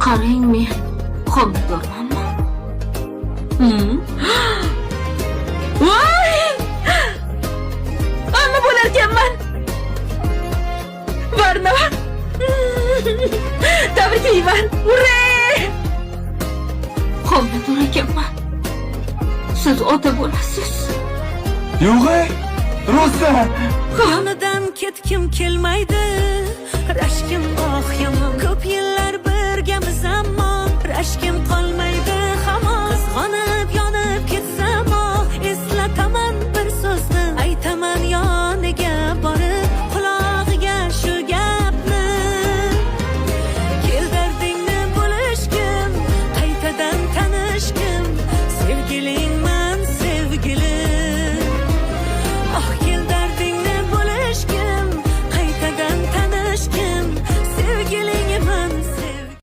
qarang, men homiladormanmi? Voy! Amma bo'larkanman. Barnabas. Tabriklayman. Ura! Homilador ekanman. Siz ota bo'lasiz. Yo'q-ey, rosa. Yonidan ketkim kelmaydi, rashkim yomon. Ko'p yillar birgamiz ammo rashkim qolmaydi.